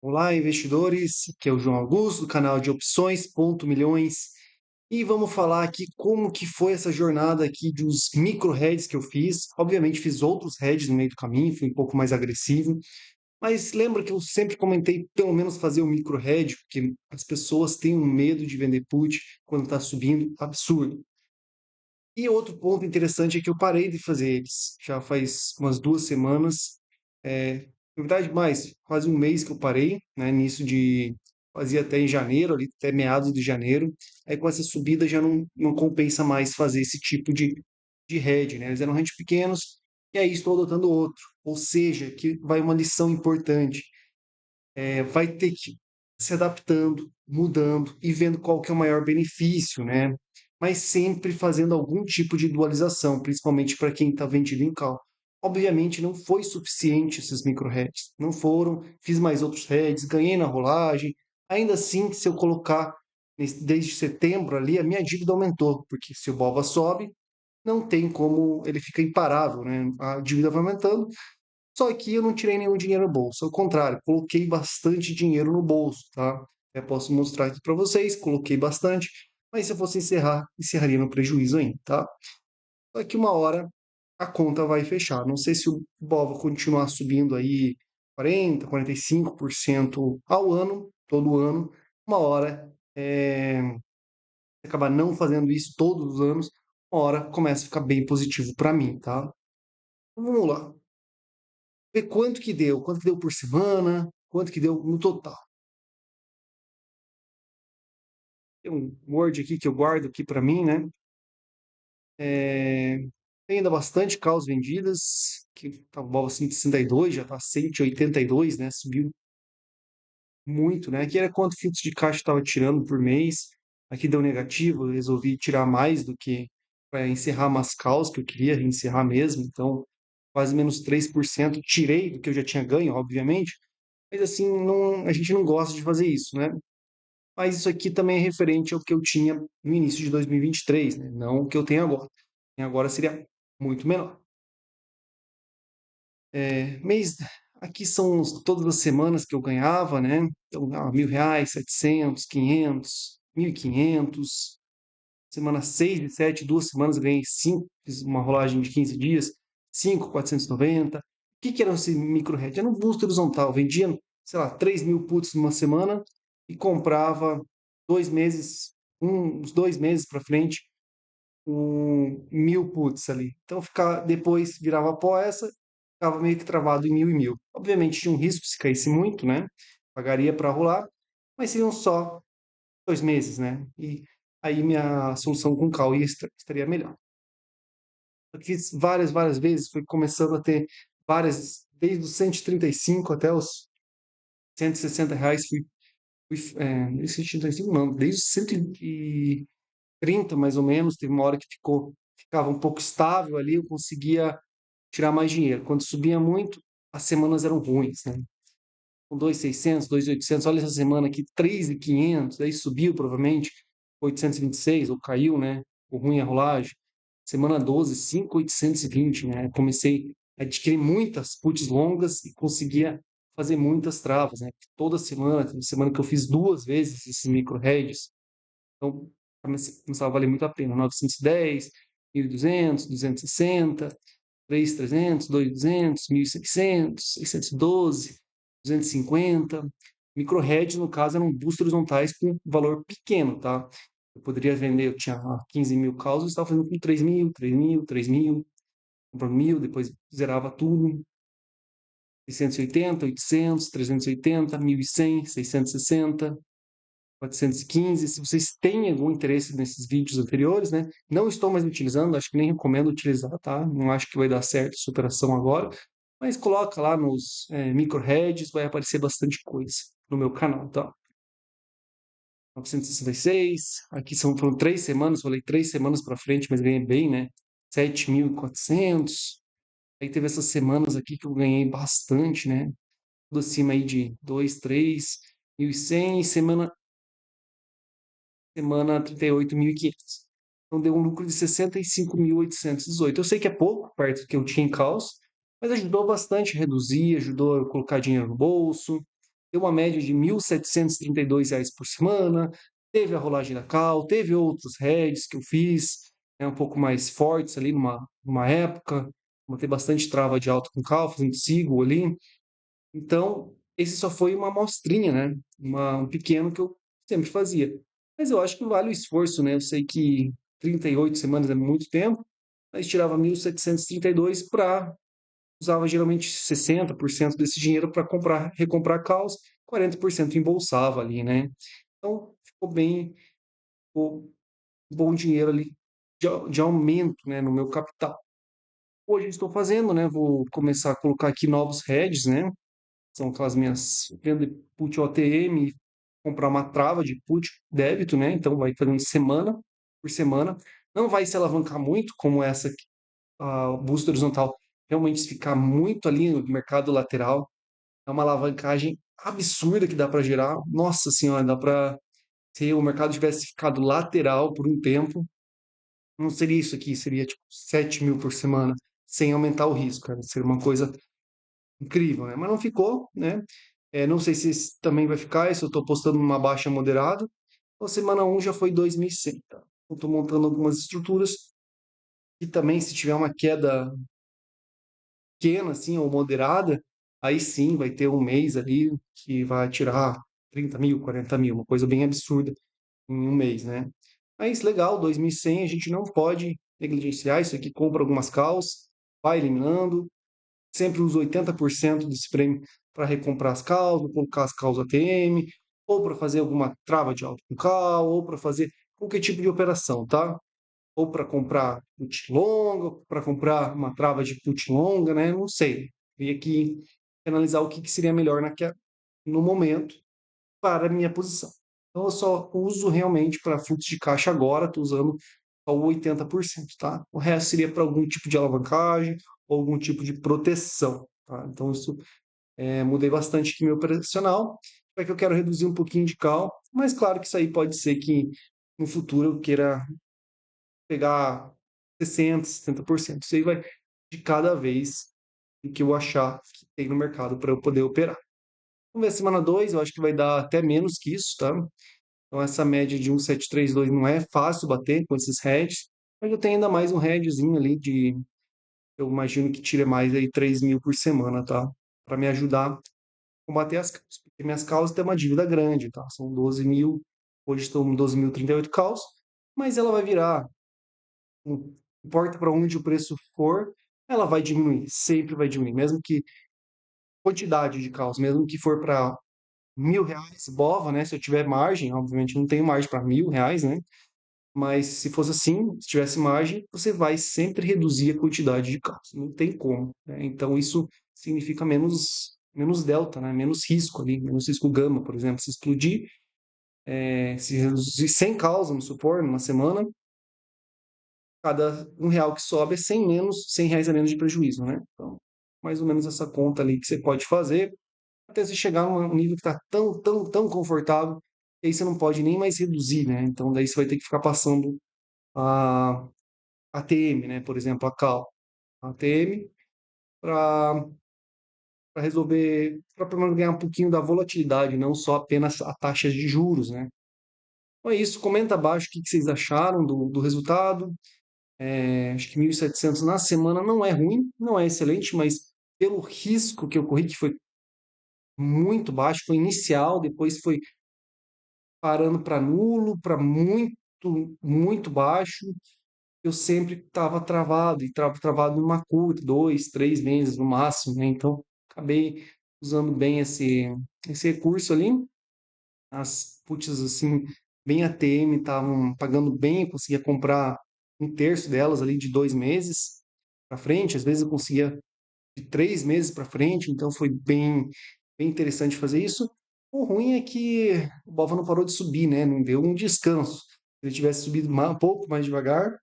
Olá, investidores. Aqui é o João Augusto, do canal de opções Ponto Milhões. E vamos falar aqui como que foi essa jornada aqui dos micro hedges que eu fiz. Obviamente fiz outros hedges no meio do caminho, fui um pouco mais agressivo, mas lembra que eu sempre comentei pelo menos fazer o micro hedge, porque as pessoas têm um medo de vender put quando está subindo, absurdo. E outro ponto interessante é que eu parei de fazer eles. Já faz umas 2 semanas, na verdade mais, quase um mês que eu parei, né? Nisso de fazia até em janeiro, ali até meados de janeiro. Aí com essa subida já não compensa mais fazer esse tipo de hedge, né? Eles eram hedge pequenos e aí estou adotando outro. Ou seja, que vai uma lição importante. Vai ter que ir se adaptando, mudando e vendo qual que é o maior benefício, né? Mas sempre fazendo algum tipo de dualização, principalmente para quem está vendido em call. Obviamente não foi suficiente esses micro hedges, não foram. Fiz mais outros hedges, ganhei na rolagem. Ainda assim, se eu colocar desde setembro ali, a minha dívida aumentou, porque se o BOVA sobe, não tem como ele fica imparável, né? A dívida vai aumentando, só que eu não tirei nenhum dinheiro no bolso, ao contrário, coloquei bastante dinheiro no bolso, tá? Eu posso mostrar aqui para vocês, coloquei bastante, mas se eu fosse encerrar, encerraria no prejuízo ainda, tá? Só que uma hora a conta vai fechar. Não sei se o BOVA continuar subindo aí 40, 45% ao ano, todo ano, uma hora acabar não fazendo isso todos os anos, uma hora começa a ficar bem positivo para mim, tá? Então, vamos lá. Ver quanto que deu por semana, quanto que deu no total. Tem um Word aqui que eu guardo aqui para mim, né? É, tem ainda bastante causas vendidas, que estava 162, já está 182, né? Subiu muito, né? Aqui era quanto fluxo de caixa estava tirando por mês. Aqui deu negativo, eu resolvi tirar mais do que para encerrar umas causas que eu queria encerrar mesmo, então quase menos 3%. Tirei do que eu já tinha ganho, obviamente, mas assim, não, a gente não gosta de fazer isso, né? Mas isso aqui também é referente ao que eu tinha no início de 2023, né? Não o que eu tenho agora. O que eu tenho agora seria muito menor. Mês, aqui são todas as semanas que eu ganhava, né? Então, R$ 1.000, 700, 500, 1.500. Semana 6 e 7, 2 semanas eu ganhei 5, fiz uma rolagem de 15 dias, 5.490. O que que era esse micro hedge? Era um busto horizontal, vendia, sei lá, 3.000 puts numa semana e comprava 2 meses, uns 2 meses para frente, 1.000 puts ali. Então depois virava pó essa, ficava meio que travado em 1.000 e 1.000. Obviamente tinha um risco se caísse muito, né? Pagaria para rolar, mas seriam só 2 meses, né? E aí minha solução com cal estaria melhor. Eu fiz várias vezes, fui começando a ter várias, desde os 135 até os R$ 160, desde os 135 não, desde os 130 mais ou menos, teve uma hora que ficava um pouco estável ali, eu conseguia tirar mais dinheiro. Quando subia muito, as semanas eram ruins, né? Com 2.600, 2.800, olha essa semana aqui, 3.500, aí subiu provavelmente 826, ou caiu, né? O ruim é a rolagem. Semana 12, 5.820, né? Comecei a adquirir muitas puts longas e conseguia fazer muitas travas, né? Toda semana, tem semana que eu fiz 2 vezes esses micro hedges, então começava a valer muito a pena. 910, 1.200, 260, 3.300, 2.200, 1.600, 612, 250. Micro hedge, no caso, eram boosts horizontais com valor pequeno, tá? Eu poderia vender, eu tinha 15 mil causas, estava fazendo com 3.000, 3.000, 3.000, comprando 1.000, depois zerava tudo. 680, 800, 380, 1.100, 660, 415. Se vocês têm algum interesse nesses vídeos anteriores, né? Não estou mais utilizando, acho que nem recomendo utilizar, tá? Não acho que vai dar certo essa operação agora, mas coloca lá nos micro hedges, vai aparecer bastante coisa no meu canal, tá? 966, aqui foram 3 semanas, falei 3 semanas para frente, mas ganhei bem, né? 7.400. Aí teve essas semanas aqui que eu ganhei bastante, né? Tudo acima aí de 2, 3.100, semana 38.500. Então deu um lucro de 65.818. Eu sei que é pouco, perto do que eu tinha em caos, mas ajudou bastante a reduzir, ajudou a colocar dinheiro no bolso. deu uma média de R$ 1.732 por semana. Teve a rolagem da cal, teve outros hedges que eu fiz, né, um pouco mais fortes ali numa época, botei bastante trava de alta com cal, fazendo sigo ali. Então, esse só foi uma amostrinha, né? Um pequeno que eu sempre fazia. Mas eu acho que vale o esforço, né? Eu sei que 38 semanas é muito tempo, mas tirava 1.732 para usava geralmente 60% desse dinheiro para comprar, recomprar caos, 40% embolsava ali, né? Então, ficou bom dinheiro ali de aumento, né, no meu capital. Hoje eu estou fazendo, né? Vou começar a colocar aqui novos hedges, né? São aquelas minhas venda de put OTM, comprar uma trava de put débito, né? Então vai fazendo semana por semana. Não vai se alavancar muito, como essa aqui, a busca horizontal, realmente se ficar muito ali no mercado lateral. É uma alavancagem absurda que dá para gerar. Nossa senhora, dá para, se o mercado tivesse ficado lateral por um tempo, não seria isso aqui, seria tipo 7.000 por semana, sem aumentar o risco, cara. Seria uma coisa incrível, né? Mas não ficou, né? Não sei se esse também vai ficar, se eu estou postando numa baixa moderada. Então, semana um já foi 2.100, tá? Eu estou montando algumas estruturas e também, se tiver uma queda pequena, assim, ou moderada, aí sim vai ter um mês ali que vai tirar 30.000, 40.000, uma coisa bem absurda em um mês, né? Mas legal, 2.100 a gente não pode negligenciar, isso aqui compra algumas calls, vai eliminando, sempre uso 80% desse prêmio para recomprar as calls, ou colocar as calls ATM, ou para fazer alguma trava de alto com call, ou para fazer qualquer tipo de operação, tá? Ou para comprar put longa, para comprar uma trava de put longa, né? Não sei. Teria que analisar o que seria melhor no momento para a minha posição. Então, eu só uso realmente para fluxo de caixa agora, estou usando só o 80%, tá? O resto seria para algum tipo de alavancagem ou algum tipo de proteção, tá? Então, isso mudei bastante aqui meu operacional, é que eu quero reduzir um pouquinho de cal, mas claro que isso aí pode ser que no futuro eu queira pegar 60%, 70%. Isso aí vai de cada vez o que eu achar que tem no mercado para eu poder operar. Vamos ver a semana 2, eu acho que vai dar até menos que isso, tá? Então essa média de 1.732 não é fácil bater com esses hedges, mas eu tenho ainda mais um hedgezinho ali eu imagino que tire mais aí 3.000 por semana, tá? Para me ajudar a combater as causas. Porque minhas causas têm uma dívida grande, tá? São 12.000, hoje estou em 12.038 causas, mas ela vai virar, não importa para onde o preço for, ela vai diminuir, sempre vai diminuir, mesmo que quantidade de causas, mesmo que for para R$ 1.000, bova, né? Se eu tiver margem, obviamente não tenho margem para R$ 1.000, né? Mas se fosse assim, se tivesse margem, você vai sempre reduzir a quantidade de causas, não tem como, né? Então isso significa menos delta, né? Menos risco ali, menos risco gama, por exemplo, se explodir, se reduzir 100 causas, vamos supor, numa semana, cada R$ 1 que sobe é 100 menos, R$ 100 a menos de prejuízo, né? Então, mais ou menos essa conta ali que você pode fazer até você chegar num nível que está tão, tão, tão confortável, que aí você não pode nem mais reduzir, né? Então, daí você vai ter que ficar passando a ATM, né? Por exemplo, a CAL, a ATM, para resolver, para pelo menos ganhar um pouquinho da volatilidade, não só apenas a taxa de juros, né? Então é isso, comenta abaixo o que vocês acharam do resultado. Acho que 1.700 na semana não é ruim, não é excelente, mas pelo risco que eu corri, que foi muito baixo, foi inicial, depois foi parando para nulo, para muito, muito baixo, eu sempre estava travado, e travado numa curta, 2, 3 meses no máximo, né? Então, acabei usando bem esse recurso ali. As puts, assim, bem ATM, estavam pagando bem, eu conseguia comprar um terço delas ali de 2 meses para frente, às vezes eu conseguia de 3 meses para frente, então foi bem interessante fazer isso. O ruim é que o Bova não parou de subir, né? Não deu um descanso. Se ele tivesse subido um pouco mais devagar,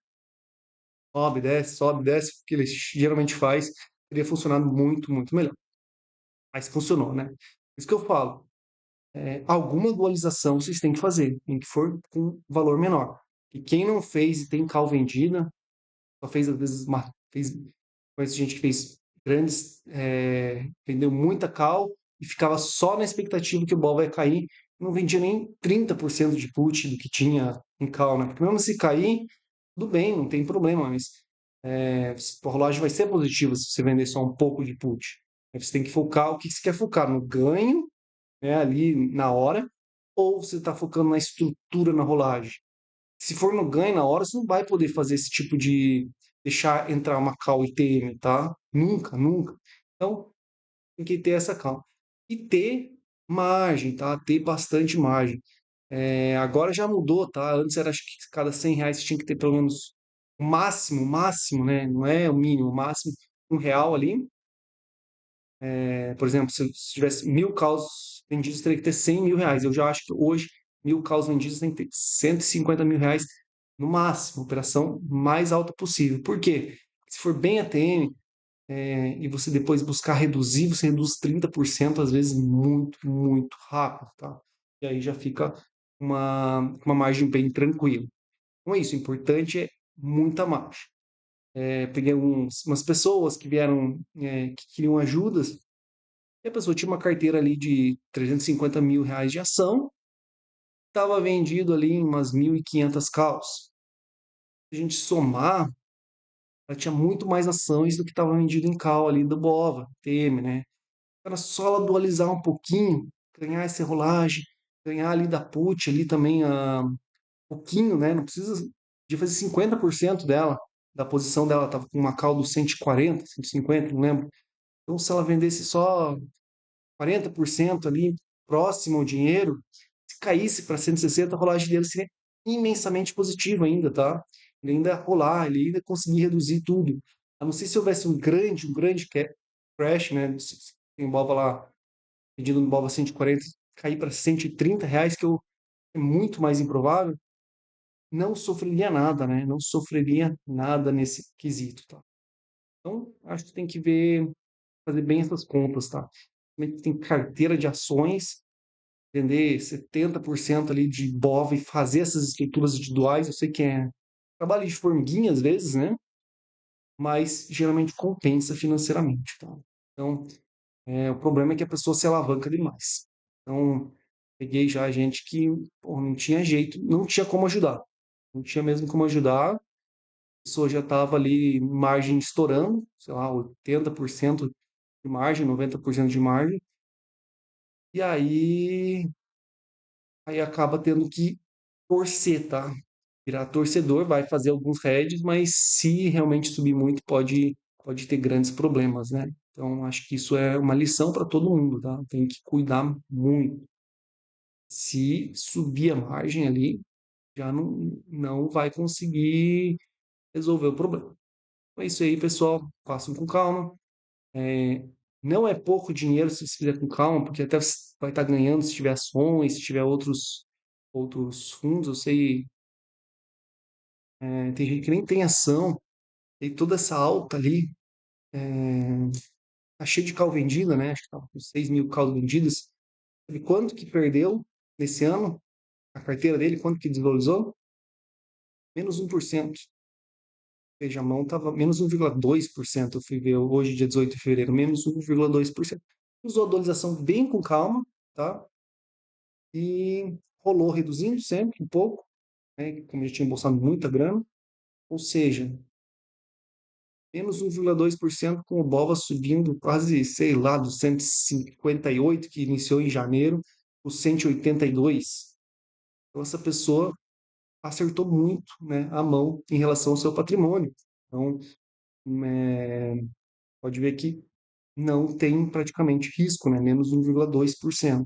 sobe, desce, o que ele geralmente faz, teria funcionado muito, muito melhor. Mas funcionou, né? Por isso que eu falo, alguma dualização vocês têm que fazer, em que for com valor menor. E quem não fez e tem cal vendida, só fez às vezes conheço gente que fez vendeu muita cal e ficava só na expectativa que o BOL vai cair, não vendia nem 30% de put do que tinha em call, né? Porque mesmo se cair, tudo bem, não tem problema, mas a rolagem vai ser positiva se você vender só um pouco de put. Aí você tem que focar, o que você quer focar? No ganho, né, ali na hora, ou você está focando na estrutura na rolagem? Se for no ganho na hora, você não vai poder fazer esse tipo de deixar entrar uma call ITM, tá? Nunca, nunca. Então, tem que ter essa calma. E ter margem, tá? Ter bastante margem. Agora já mudou, tá? Antes era, acho que cada R$ 100 você tinha que ter pelo menos o máximo, né? Não é o mínimo, o máximo, R$ 1 ali. Por exemplo, se tivesse 1.000 calls vendidos, teria que ter R$ 100.000. Eu já acho que hoje, 1.000 calls vendidos tem que ter R$ 150.000 no máximo, operação mais alta possível. Por quê? Se for bem ATM, e você depois buscar reduzir, você reduz 30%, às vezes muito, muito rápido, tá? E aí já fica uma margem bem tranquila. Então é isso, o importante é muita margem. Peguei umas pessoas que vieram, que queriam ajudas, e a pessoa tinha uma carteira ali de R$ 350.000 de ação, estava vendido ali em umas 1.500 calls. Se a gente somar, ela tinha muito mais ações do que estava vendido em call ali do BOVA, TM, né? Era só ela dualizar um pouquinho, ganhar essa rolagem, ganhar ali da put ali também um pouquinho, né? Não precisa de fazer 50% dela, da posição dela, estava com uma call do 140, 150, não lembro. Então, se ela vendesse só 40% ali, próximo ao dinheiro, se caísse para 160, a rolagem dele seria imensamente positiva ainda, tá? Ele ainda ia rolar, ele ainda conseguir reduzir tudo. A não ser se houvesse um grande crash, né? Se envolva lá, pedindo no Bova 140, cair para R$ 130, é muito mais improvável, não sofreria nada, né? Não sofreria nada nesse quesito, tá? Então, acho que tem que ver, fazer bem essas contas, tá? Tem carteira de ações, vender 70% ali de BOV e fazer essas escrituras individuais. Eu sei que é trabalho de formiguinha às vezes, né? Mas geralmente compensa financeiramente, tá? Então, o problema é que a pessoa se alavanca demais. Então, peguei já gente que, pô, não tinha jeito, não tinha como ajudar. Não tinha mesmo como ajudar. A pessoa já estava ali, margem estourando, sei lá, 80% de margem, 90% de margem. E aí acaba tendo que torcer, tá? Virar torcedor, vai fazer alguns heads, mas se realmente subir muito, pode ter grandes problemas, né? Então, acho que isso é uma lição para todo mundo, tá? Tem que cuidar muito. Se subir a margem ali, já não vai conseguir resolver o problema. Então é isso aí, pessoal. Façam com calma. É, não é pouco dinheiro se você fizer com calma, porque até você vai estar ganhando se tiver ações, se tiver outros fundos. Eu sei, tem gente que nem tem ação, e toda essa alta ali, tá cheio de call vendida, né? Acho que tá com 6.000 calls vendidas. Sabe quanto que perdeu nesse ano a carteira dele? Quanto que desvalorizou? Menos 1%. Ou seja, a mão estava menos 1,2%. Eu fui ver hoje, dia 18 de fevereiro, menos 1,2%. Usou a atualização bem com calma, tá? E rolou reduzindo sempre um pouco, né? Como já tinha embolsado muita grana. Ou seja, menos 1,2% com o Bova subindo quase, sei lá, dos 158 que iniciou em janeiro, os 182. Então, essa pessoa acertou muito, né, a mão em relação ao seu patrimônio. Então, é, pode ver que não tem praticamente risco, né, menos 1,2%.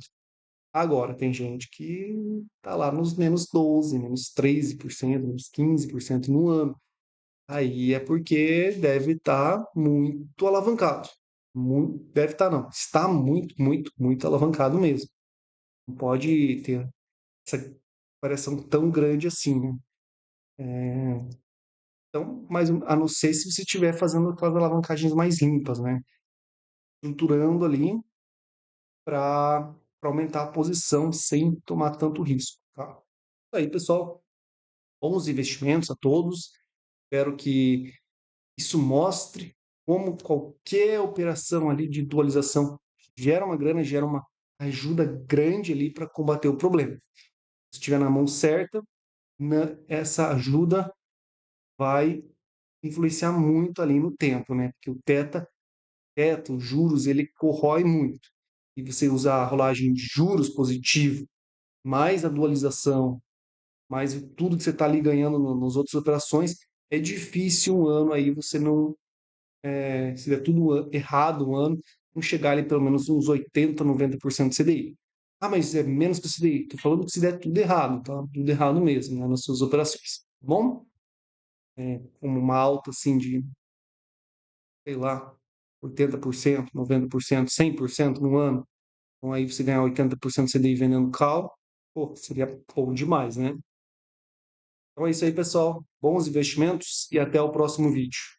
Agora, tem gente que está lá nos menos 12, menos 13%, menos 15% no ano. Aí é porque deve estar muito alavancado. Deve estar, não. Está muito, muito, muito alavancado mesmo. Não pode ter essa variação tão grande assim, né? Então, mas a não ser se você estiver fazendo aquelas alavancagens mais limpas, né? Estruturando ali para aumentar a posição sem tomar tanto risco, tá? Aí, pessoal, bons investimentos a todos. Espero que isso mostre como qualquer operação ali de dualização gera uma grana, gera uma ajuda grande ali para combater o problema. Se estiver na mão certa, essa ajuda vai influenciar muito ali no tempo, né? Porque o teto, os juros, ele corrói muito. E você usar a rolagem de juros positivo, mais a dualização, mais tudo que você está ali ganhando nas outras operações, é difícil um ano aí você não, se der tudo errado um ano, não chegar ali pelo menos uns 80, 90% de CDI. Ah, mas é menos que o CDI. Estou falando que se der tudo errado, tá? Tudo errado mesmo, né, nas suas operações. Tá bom? Como uma alta assim de, sei lá, 80%, 90%, 100% no ano. Então aí você ganhar 80% de CDI vendendo call, pô, seria bom demais, né? Então é isso aí, pessoal. Bons investimentos e até o próximo vídeo.